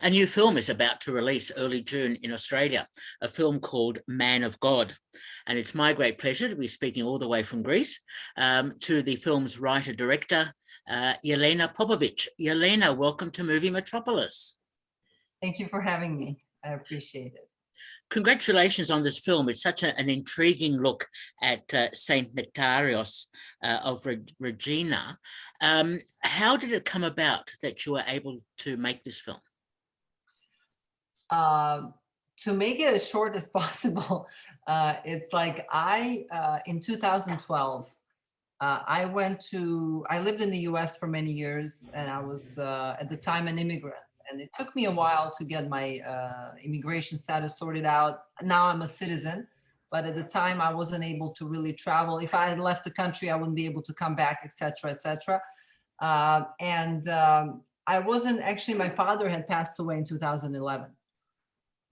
A new film is about to release early June in Australia, a film called Man of God. And it's my great pleasure to be speaking all the way from Greece to the film's writer-director, Yelena Popovic. Yelena, welcome to Movie Metropolis. Thank you for having me. I appreciate it. Congratulations on this film. It's such an intriguing look at Saint Nektarios of Aegina. How did it come about that you were able to make this film? To make it as short as possible, it's like in 2012, I lived in the US for many years, and I was at the time an immigrant. And it took me a while to get my immigration status sorted out. Now I'm a citizen, but at the time I wasn't able to really travel. If I had left the country, I wouldn't be able to come back, et cetera, et cetera. I wasn't, actually, my father had passed away in 2011.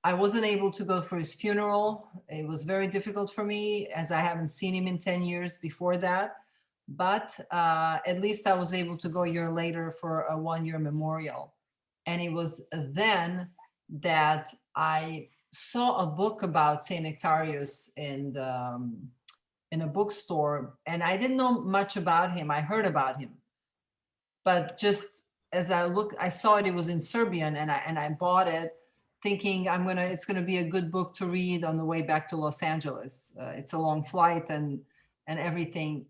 I wasn't able to go for his funeral. It was very difficult for me, as I haven't seen him in 10 years before that. But at least I was able to go a year later for a one-year memorial. And it was then that I saw a book about Saint Nektarios in a bookstore, and I didn't know much about him. I heard about him, but just as I saw it was in Serbian, and I bought it, thinking it's gonna be a good book to read on the way back to Los Angeles. It's a long flight and everything,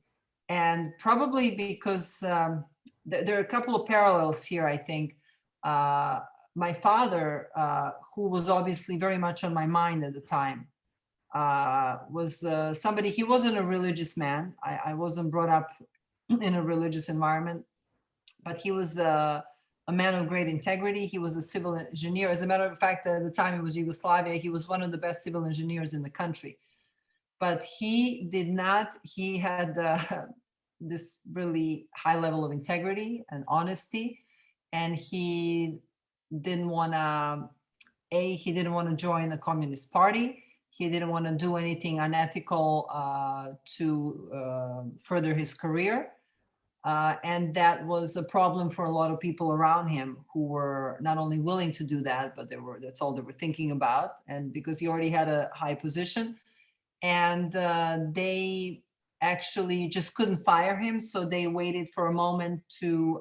and probably because there are a couple of parallels here, I think. My father, who was obviously very much on my mind at the time, was somebody, he wasn't a religious man. I wasn't brought up in a religious environment, but he was a man of great integrity. He was a civil engineer. As a matter of fact, at the time it was Yugoslavia, he was one of the best civil engineers in the country. But he had this really high level of integrity and honesty. And he didn't want to join the Communist Party. He didn't want to do anything unethical to further his career. And that was a problem for a lot of people around him who were not only willing to do that, but that's all they were thinking about. And because he already had a high position, and they actually just couldn't fire him. So they waited for a moment to,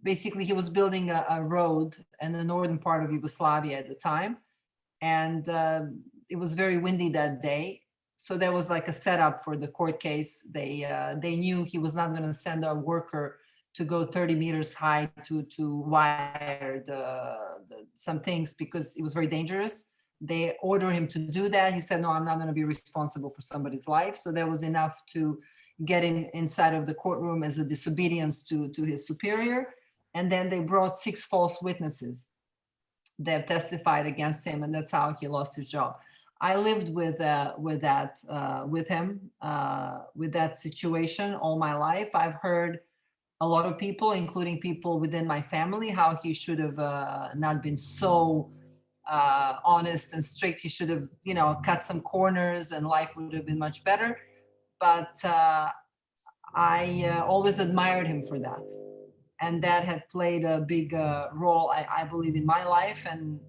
basically, he was building a road in the northern part of Yugoslavia at the time. And it was very windy that day. So there was like a setup for the court case. They knew he was not going to send a worker to go 30 meters high to wire some things, because it was very dangerous. They ordered him to do that. He said, no, I'm not going to be responsible for somebody's life. So there was enough to get him inside of the courtroom as a disobedience to his superior. And then they brought 6 false witnesses that have testified against him, and that's how he lost his job. I lived with him, with that situation all my life. I've heard a lot of people, including people within my family, how he should have not been so honest and strict. He should have, cut some corners, and life would have been much better. But I always admired him for that. And that had played a big role, I believe, in my life. And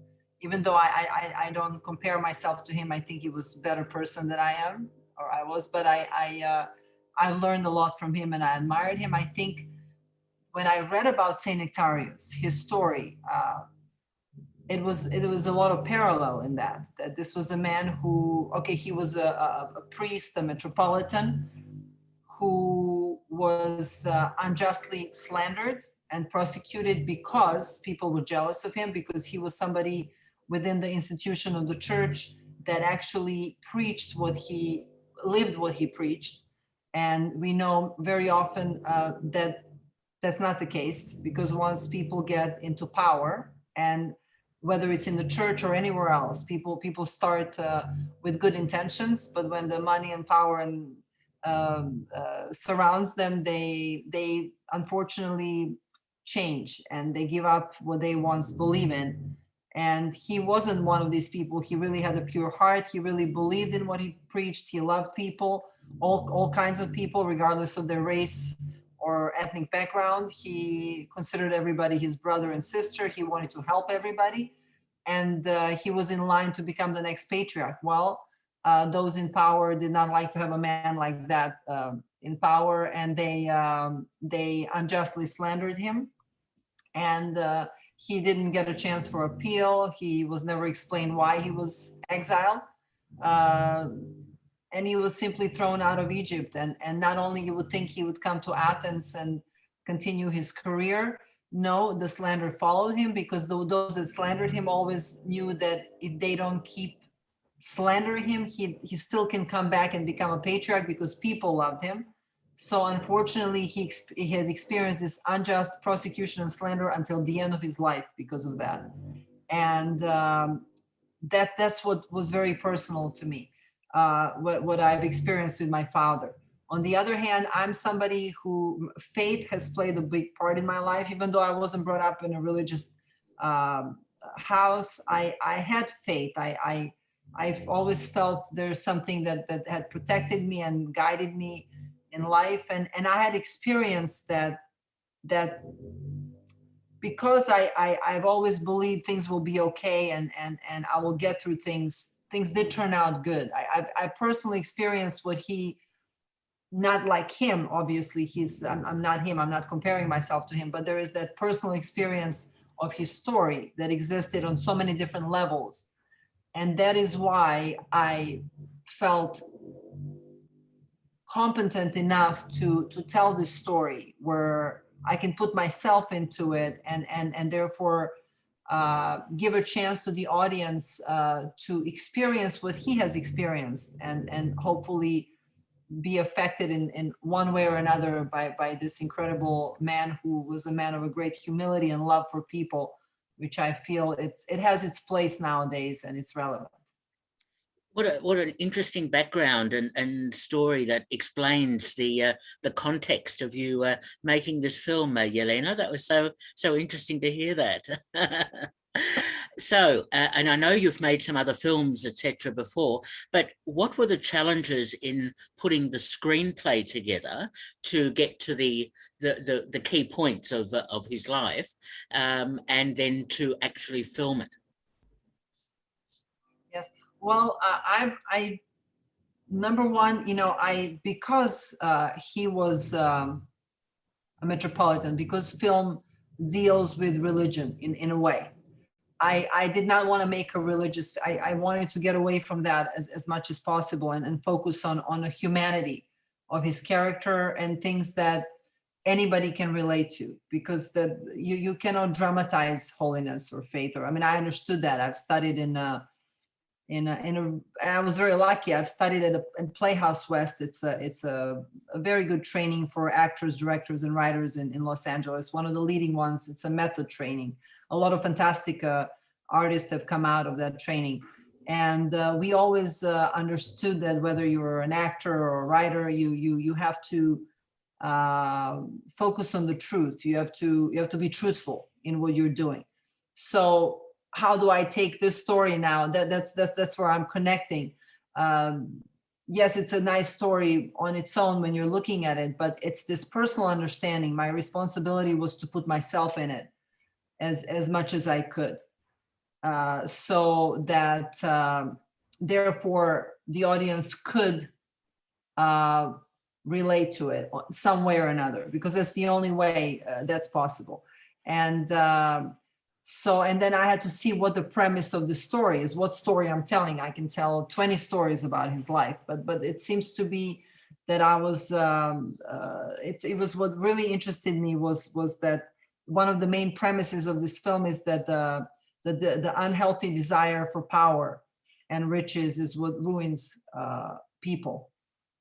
even though I don't compare myself to him, I think he was a better person than I am, or I was. But I learned a lot from him, and I admired him. I think when I read about Saint Nektarios, his story, it was a lot of parallel in that this was a man who, he was a priest, a metropolitan, who was unjustly slandered and prosecuted because people were jealous of him, because he was somebody within the institution of the church that actually lived what he preached. And we know very often that that's not the case, because once people get into power, and whether it's in the church or anywhere else, people start with good intentions, but when the money and power and surrounds them, they unfortunately change, and they give up what they once believed in. And he wasn't one of these people. He really had a pure heart. He really believed in what he preached. He loved people, all kinds of people, regardless of their race or ethnic background. He considered everybody his brother and sister. He wanted to help everybody. And he was in line to become the next patriarch. Well, those in power did not like to have a man like that in power, and they unjustly slandered him. And he didn't get a chance for appeal. He was never explained why he was exiled. Uh, and he was simply thrown out of Egypt. And not only you would think he would come to Athens and continue his career, no, the slander followed him, because those that slandered him always knew that if they don't keep slandering him, he still can come back and become a patriarch, because people loved him. So unfortunately, he had experienced this unjust prosecution and slander until the end of his life because of that. And that's what was very personal to me, what I've experienced with my father. On the other hand, I'm somebody who faith has played a big part in my life. Even though I wasn't brought up in a religious house, I had faith. I've always felt there's something that had protected me and guided me in life. And I had experienced that because I've always believed things will be okay, and I will get through things. Things did turn out good. I personally experienced what he, not like him, obviously. I'm not him. I'm not comparing myself to him, but there is that personal experience of his story that existed on so many different levels. And that is why I felt competent enough to tell this story, where I can put myself into it, and therefore give a chance to the audience to experience what he has experienced, and hopefully be affected in one way or another by this incredible man, who was a man of a great humility and love for people, which I feel it has its place nowadays, and it's relevant. What an interesting background and story that explains the context of you making this film, Yelena. That was so interesting to hear that. So, and I know you've made some other films, etc., before, but what were the challenges in putting the screenplay together to get to the key points of his life, and then to actually film it? Yes. Well, I number one, because he was a metropolitan, because film deals with religion in a way. I did not want to make a religious. I wanted to get away from that as much as possible, and focus on the humanity of his character and things that anybody can relate to, because that you cannot dramatize holiness or faith. Or, I mean, I understood that. I've studied I was very lucky. I've studied at Playhouse West. It's a very good training for actors, directors, and writers in Los Angeles. One of the leading ones. It's a method training. A lot of fantastic artists have come out of that training. And we always understood that whether you're an actor or a writer, you have to focus on the truth. You have to be truthful in what you're doing. So how do I take this story now? That's where I'm connecting. Yes, it's a nice story on its own when you're looking at it, but it's this personal understanding. My responsibility was to put myself in it as much as I could, so that therefore the audience could relate to it some way or another, because that's the only way that's possible. And and then I had to see what the premise of the story is, what story I'm telling. I can tell 20 stories about his life, but it seems to be that I was, it was what really interested me was that one of the main premises of this film is that the unhealthy desire for power and riches is what ruins people,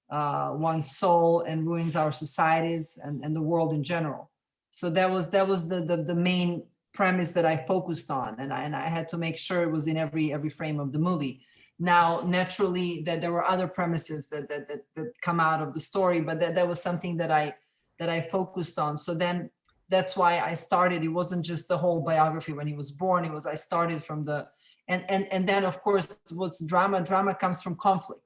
one's soul, and ruins our societies and the world in general. So that was the main premise that I focused on, and I had to make sure it was in every frame of the movie. Now, naturally, that there were other premises that come out of the story, but that was something that I focused on. So then that's why I started. It wasn't just the whole biography when he was born. It was, I started from and then of course, what's drama? Drama comes from conflict.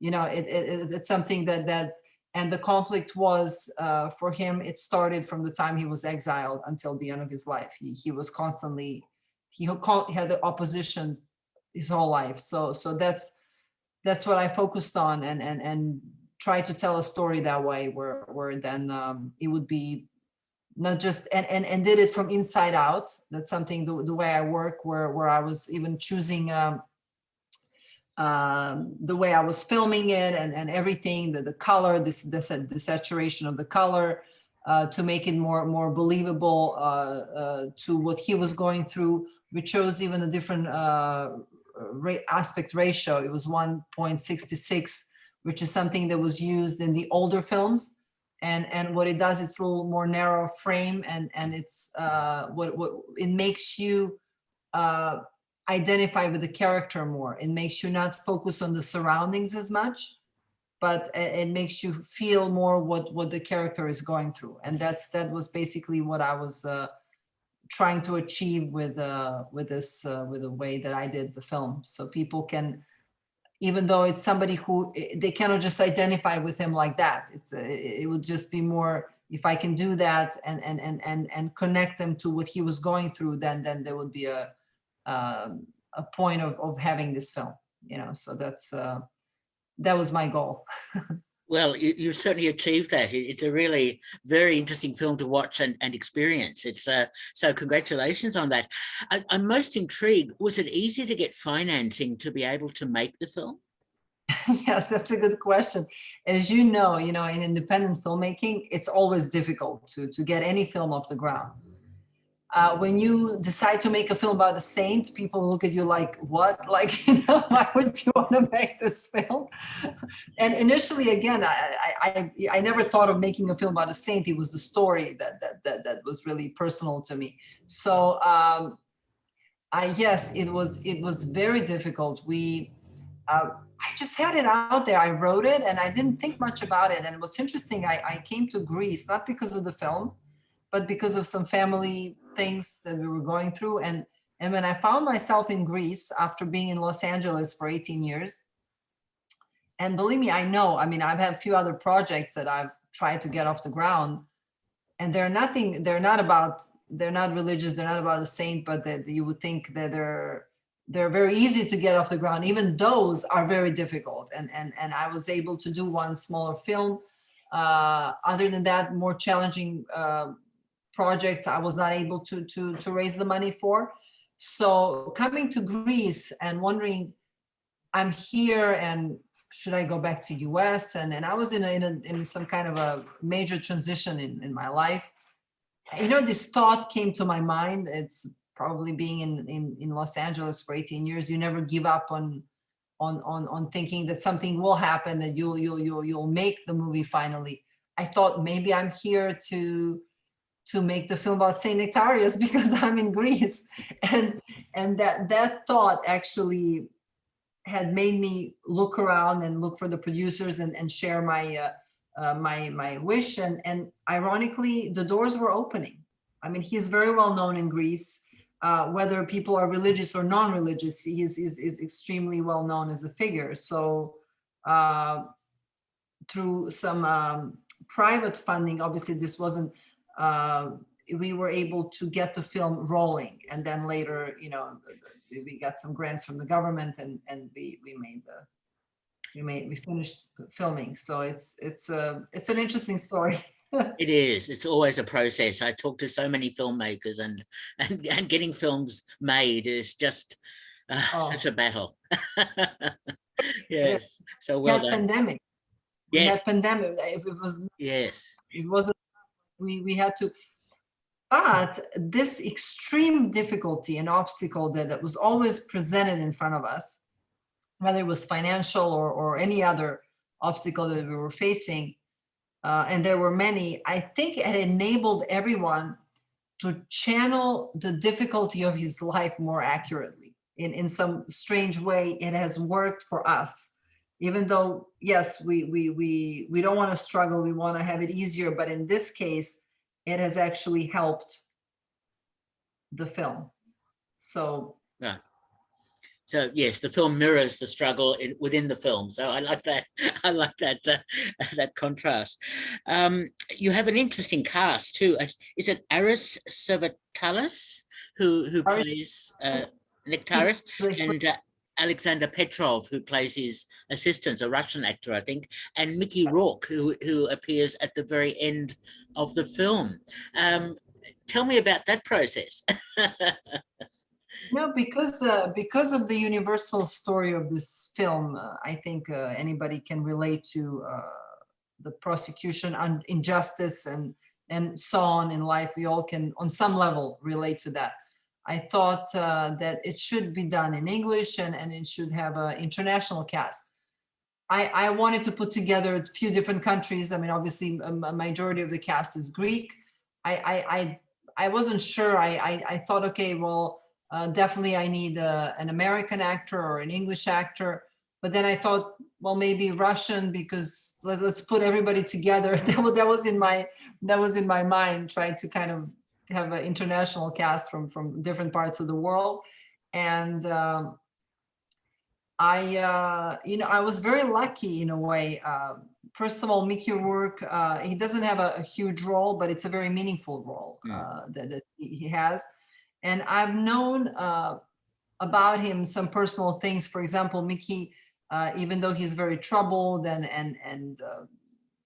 It's something that And the conflict was, for him, it started from the time he was exiled until the end of his life. He was constantly, he had the opposition his whole life. So that's what I focused on, and try to tell a story that way, where then it would be not just, and did it from inside out. That's something, the way I work, where I was even choosing the way I was filming it, and everything, the color, the saturation of the color, to make it more believable to what he was going through. We chose even a different aspect ratio. It was 1.66, which is something that was used in the older films. And what it does, it's a little more narrow frame, and it's what it makes you identify with the character more. It makes you not focus on the surroundings as much, but it makes you feel more what the character is going through. And that was basically what I was trying to achieve with the way that I did the film. So people can, even though it's somebody who they cannot just identify with him like that, it would just be more, if I can do that and connect them to what he was going through, then there would be a point of having this film, so that was my goal. Well, you certainly achieved that. It's a really very interesting film to watch and experience. It's so congratulations on that. I'm most intrigued, was it easy to get financing to be able to make the film? Yes, that's a good question. As you know, in independent filmmaking, it's always difficult to get any film off the ground. When you decide to make a film about a saint, people look at you like, what? Like, why would you want to make this film? And initially, again, I never thought of making a film about a saint. It was the story that was really personal to me. So yes, it was very difficult. I just had it out there. I wrote it and I didn't think much about it. And what's interesting, I came to Greece, not because of the film, but because of some family things that we were going through. And when I found myself in Greece after being in Los Angeles for 18 years, and believe me, I've had a few other projects that I've tried to get off the ground, and they're not religious, they're not about a saint, but that you would think that they're very easy to get off the ground. Even those are very difficult. And I was able to do one smaller film. Other than that, more challenging projects I was not able to raise the money for. So coming to Greece and wondering, I'm here, and should I go back to US? And I was in some kind of a major transition in my life. This thought came to my mind. It's probably being in Los Angeles for 18 years. You never give up on thinking that something will happen, that you'll make the movie finally. I thought maybe I'm here to make the film about Saint Nektarios because I'm in Greece, and that thought actually had made me look around and look for the producers and share my my wish, and ironically the doors were opening. He's very well known in Greece, whether people are religious or non-religious. He is extremely well known as a figure. So through some private funding, obviously this wasn't, we were able to get the film rolling, and then later, we got some grants from the government, and we finished filming. So it's an interesting story. It is. It's always a process. I talk to so many filmmakers, and getting films made is just such a battle. Yeah. So well done. Pandemic. Yes. We had pandemic. If it was, yes, it wasn't. We had to. But this extreme difficulty and obstacle that was always presented in front of us, whether it was financial or any other obstacle that we were facing, and there were many, I think it enabled everyone to channel the difficulty of his life more accurately. In some strange way, it has worked for us. Even though, yes, we don't want to struggle, we want to have it easier, but in this case, it has actually helped the film. So yeah. So yes, the film mirrors the struggle within the film. So I like that. I like that that contrast. You have an interesting cast too. Is it Aris Savatalis who Aris, plays he Nektarios, like, and Alexander Petrov, who plays his assistant, a Russian actor, I think, and Mickey Rourke, who appears at the very end of the film. Tell me about that process. no, because of the universal story of this film, I think anybody can relate to the prosecution and injustice and so on in life. We all can, on some level, relate to that. I thought that it should be done in English and it should have an international cast. I wanted to put together a few different countries. I mean, obviously, a majority of the cast is Greek. I wasn't sure. I thought, okay, well, definitely I need an American actor or an English actor. But then I thought, well, maybe Russian, because let's put everybody together. That was in my mind, trying to kind of have an international cast from different parts of the world. And I was very lucky in a way. First of all, Mickey Rourke, he doesn't have a huge role, but it's a very meaningful role that he has. And I've known about him some personal things. For example, Mickey, even though he's very troubled and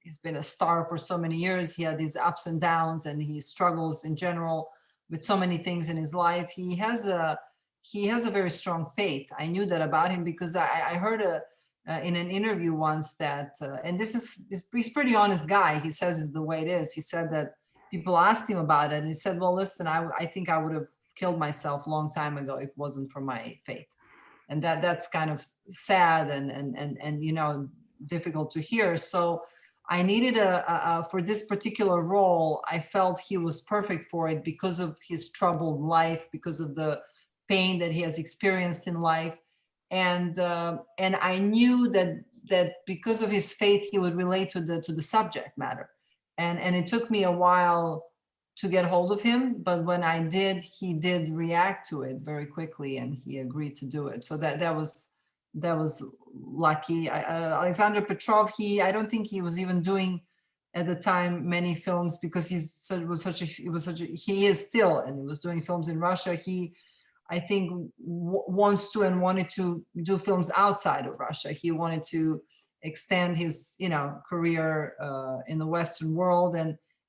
he's been a star for so many years, he had these ups and downs, and he struggles in general with so many things in his life. He has a very strong faith. I knew that about him because I heard in an interview once that, and he's a pretty honest guy. He says it's the way it is. He said that people asked him about it, and he said, well, listen, I think I would have killed myself a long time ago if it wasn't for my faith. And that's kind of sad and difficult to hear. So I needed for this particular role, I felt he was perfect for it because of his troubled life, because of the pain that he has experienced in life. And I knew that because of his faith, he would relate to the subject matter. And it took me a while to get hold of him, but when I did, he did react to it very quickly, and he agreed to do it. So that was lucky. Alexander Petrov, I don't think he was even doing at the time many films, because he is still, and he was doing films in Russia. He, I think, wants to and wanted to do films outside of Russia. He wanted to extend his career in the Western world,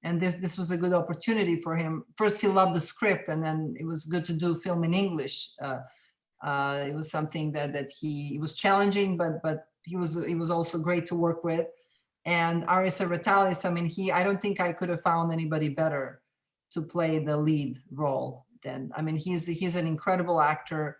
and this was a good opportunity for him. First, he loved the script, and then it was good to do film in English. It was something that he was challenging, but he was also great to work with. And Aris Savatalis, I mean, I don't think I could have found anybody better to play the lead role than. I mean, he's an incredible actor.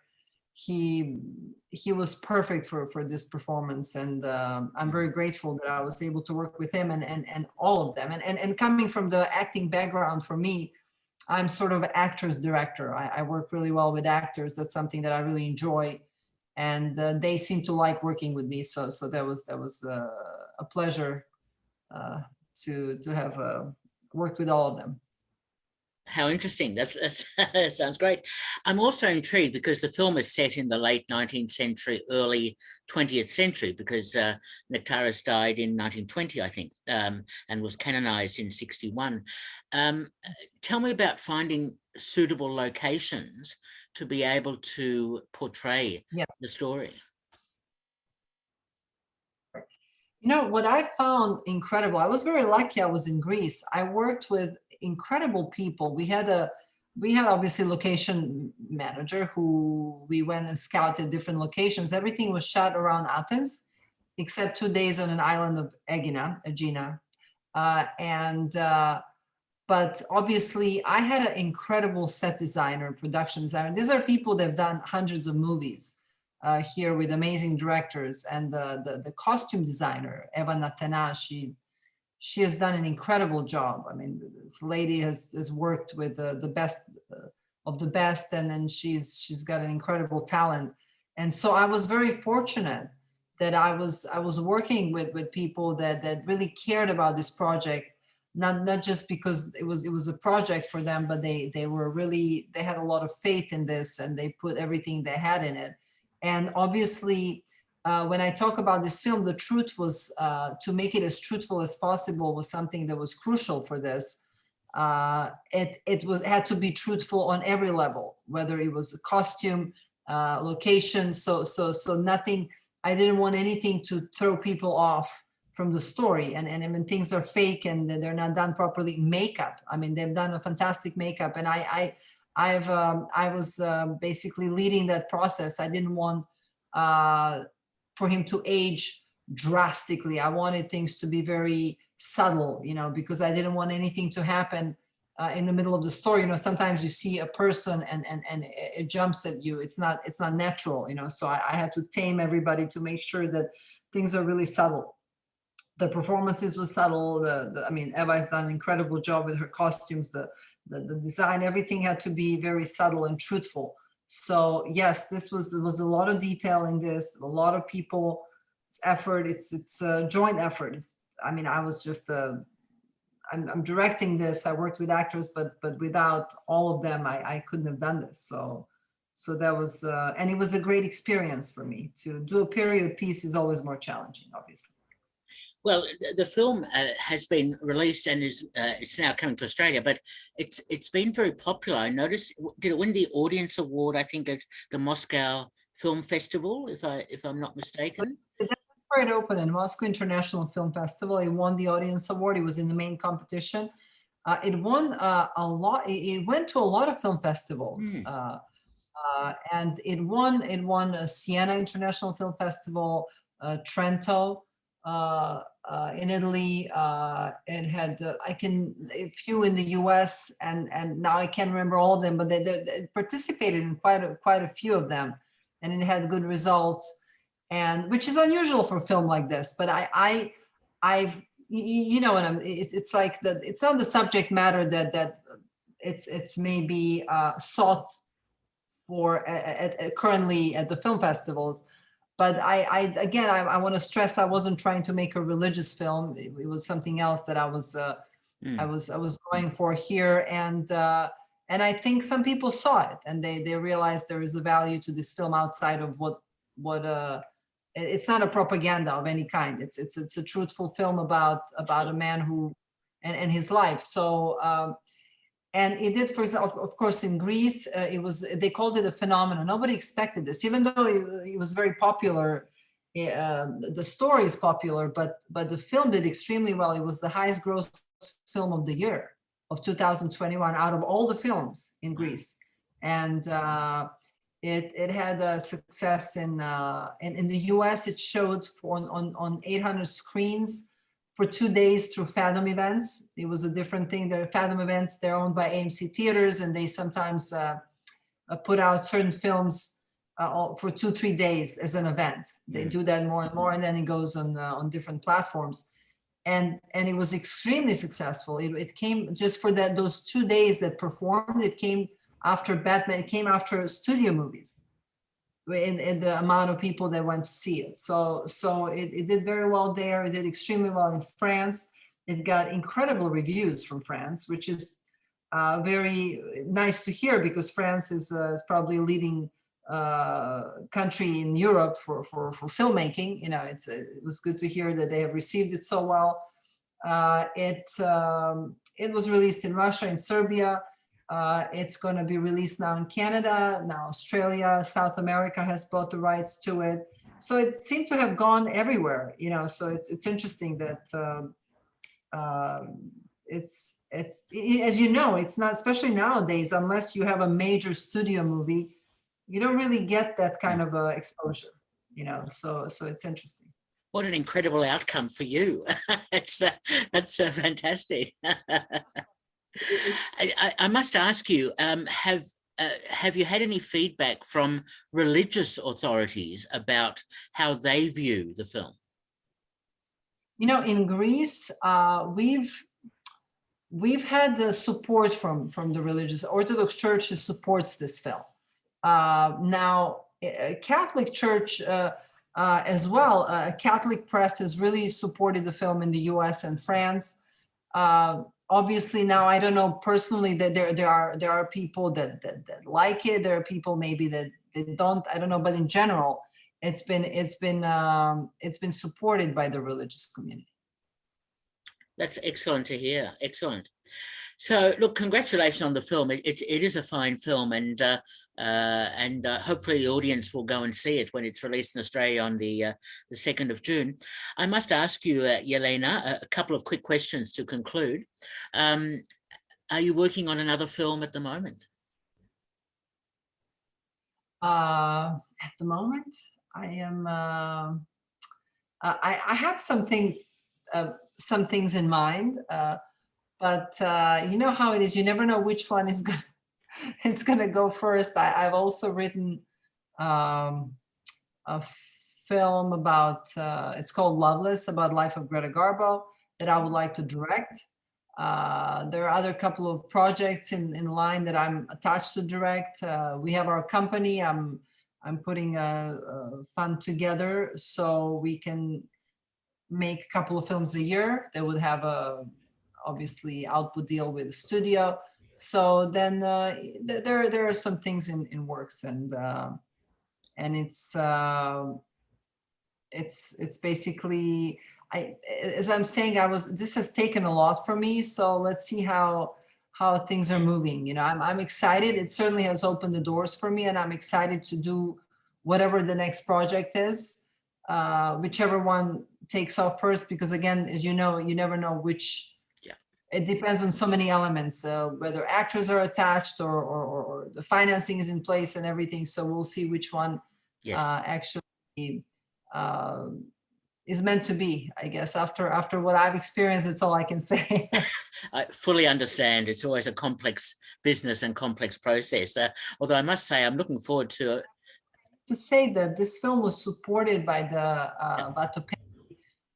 He was perfect for this performance, and I'm very grateful that I was able to work with him and all of them. And coming from the acting background, for me, I'm sort of an actor's director. I work really well with actors. That's something that I really enjoy, and they seem to like working with me. So that was a pleasure to have worked with all of them. How interesting. That sounds great. I'm also intrigued because the film is set in the late 19th century, early 20th century, because Nektarios died in 1920, I think, and was canonized in 61. Tell me about finding suitable locations to be able to portray the story. What I found incredible, I was very lucky. I was in Greece. I worked with incredible people. We had obviously location manager who we went and scouted different locations. Everything was shot around Athens, except 2 days on an island of Aegina. But obviously I had an incredible set designer, production designer. These are people that have done hundreds of movies here with amazing directors, and the costume designer, Eva Natana, she has done an incredible job. I mean, this lady has worked with the best of the best, and then she's got an incredible talent. And so I was very fortunate that I was working with people that really cared about this project, not just because it was a project for them, but they had a lot of faith in this, and they put everything they had in it. And obviously, when I talk about this film, the truth was, to make it as truthful as possible was something that was crucial for this. It had to be truthful on every level, whether it was a costume, location. So nothing. I didn't want anything to throw people off from the story. And when things are fake and they're not done properly, makeup. I mean, they've done a fantastic makeup, and I was basically leading that process. I didn't want for him to age drastically. I wanted things to be very subtle, because I didn't want anything to happen in the middle of the story. Sometimes you see a person and it jumps at you. It's not natural, so I had to tame everybody to make sure that things are really subtle. The performances were subtle. I mean, Eva has done an incredible job with her costumes, the design, everything had to be very subtle and truthful. So yes, there was a lot of detail in this, a lot of people's effort. It's a joint effort. I was just I'm directing this. I worked with actors, but without all of them, I couldn't have done this. So that was, and it was a great experience for me. To do a period piece is always more challenging, obviously. Well, the film has been released and it's now coming to Australia, but it's been very popular. I noticed, did it win the Audience Award, I think, at the Moscow Film Festival, if I'm not mistaken? That's where it opened, in Moscow International Film Festival. It won the Audience Award. It was in the main competition. It won a lot. It went to a lot of film festivals, and it won Siena International Film Festival, Trento. In Italy, it had a few in the US, and now I can't remember all of them, but they participated in quite a few of them, and it had good results, and which is unusual for a film like this. But I've and it's like that. It's not the subject matter that it's maybe sought for currently at the film festivals. But I want to stress, I wasn't trying to make a religious film. It was something else that I was going for here, and I think some people saw it and they realized there is a value to this film outside of what it's not a propaganda of any kind. It's a truthful film about a man who and his life. So. And it did, for example, of course, in Greece, they called it a phenomenon. Nobody expected this, even though it was very popular. The story is popular, but the film did extremely well. It was the highest gross film of the year of 2021 out of all the films in Greece. And it had a success in the US. It showed on 800 screens for 2 days through Fathom Events. It was a different thing. There are Fathom Events, they're owned by AMC Theaters, and they sometimes put out certain films for 2-3 days as an event. They do that more and more, and then it goes on different platforms. And it was extremely successful. It came just for those 2 days that performed. It came after Batman. It came after studio movies. In the amount of people that went to see it. So it did very well there. It did extremely well in France. It got incredible reviews from France, which is very nice to hear, because France is probably a leading country in Europe for filmmaking. It was good to hear that they have received it so well. It was released in Russia, in Serbia. It's going to be released now in Canada, now Australia, South America has bought the rights to it. So it seemed to have gone everywhere, so it's interesting that it's as you know, it's not, especially nowadays, unless you have a major studio movie, you don't really get that kind of exposure, so it's interesting. What an incredible outcome for you. That's fantastic. I must ask you, have you had any feedback from religious authorities about how they view the film? In Greece, we've had the support from the religious Orthodox Church that supports this film. Now, Catholic Church as well, Catholic press has really supported the film in the US and France. Obviously, now I don't know personally that there are people that like it. There are people maybe that don't, I don't know, but in general, it's been supported by the religious community. That's excellent to hear. Excellent. So, look, congratulations on the film. It is a fine film, and hopefully the audience will go and see it when it's released in Australia on the 2nd of June. I must ask you, Yelena, a couple of quick questions to conclude. Are you working on another film at the moment? At the moment, I am. I have some things in mind, but you know how it is. You never know which one is it's gonna go first. I've also written a film about. It's called Loveless, about life of Greta Garbo, that I would like to direct. There are other couple of projects in line that I'm attached to direct. We have our company. I'm putting a fund together so we can make a couple of films a year that would have a obviously output deal with the studio. So then there are some things in works, and it's basically, as I'm saying, this has taken a lot for me. So let's see how things are moving. You know, I'm excited. It certainly has opened the doors for me, and I'm excited to do whatever the next project is, whichever one takes off first, because again, as you know, you never know which. Yeah. It depends on so many elements, whether actors are attached or the financing is in place and everything. So we'll see which one actually is meant to be, I guess. After what I've experienced, that's all I can say. I fully understand. It's always a complex business and complex process. Although I must say, I'm looking forward to say that this film was supported by the Vatopedi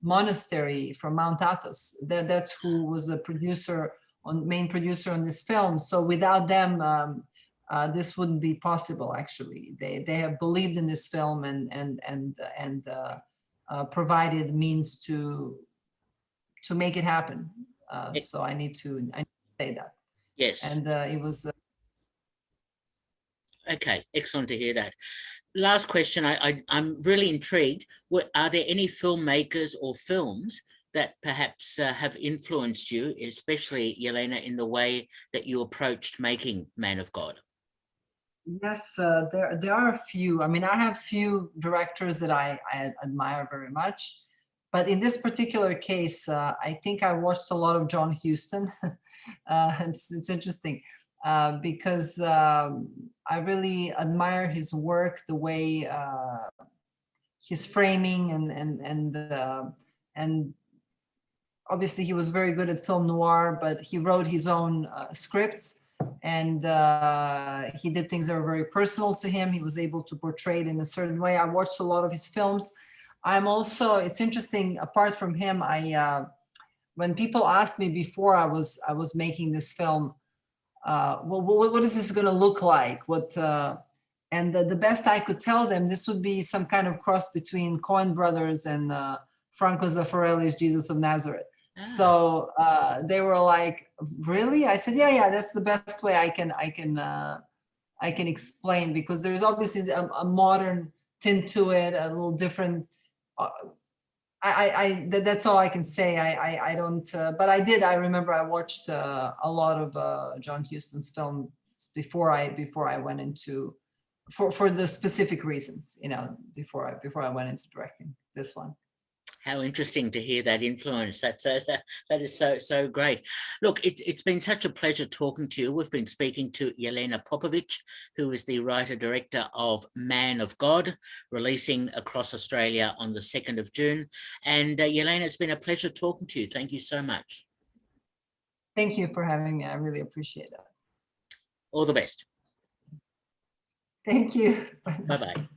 monastery from Mount Athos. That's who was the main producer on this film. So without them, this wouldn't be possible. Actually, they have believed in this film and provided means to make it happen. So I need to say that. Yes. And it was. Okay, excellent to hear that. Last question, I'm really intrigued. Are there any filmmakers or films that perhaps have influenced you, especially, Yelena, in the way that you approached making Man of God? Yes, there are a few. I mean, I have few directors that I admire very much. But in this particular case, I think I watched a lot of John Huston. It's interesting. Because I really admire his work, the way his framing and obviously he was very good at film noir, but he wrote his own scripts, and he did things that were very personal to him. He was able to portray it in a certain way. I watched a lot of his films. It's interesting, apart from him, when people asked me before I was making this film, what is this going to look like? And the best I could tell them, this would be some kind of cross between Coen Brothers and Franco Zeffirelli's Jesus of Nazareth. So they were like, "Really?" I said, "Yeah, that's the best way I can explain, because there's obviously a modern tint to it, a little different." That's all I can say. I don't, but I remember I watched a lot of John Huston's films before I went into, for the specific reasons, you know, before I went into directing this one. How interesting to hear that influence. That is so great. Look, it's been such a pleasure talking to you. We've been speaking to Yelena Popovic, who is the writer-director of Man of God, releasing across Australia on the 2nd of June. And Yelena, it's been a pleasure talking to you. Thank you so much. Thank you for having me. I really appreciate it. All the best. Thank you. Bye-bye.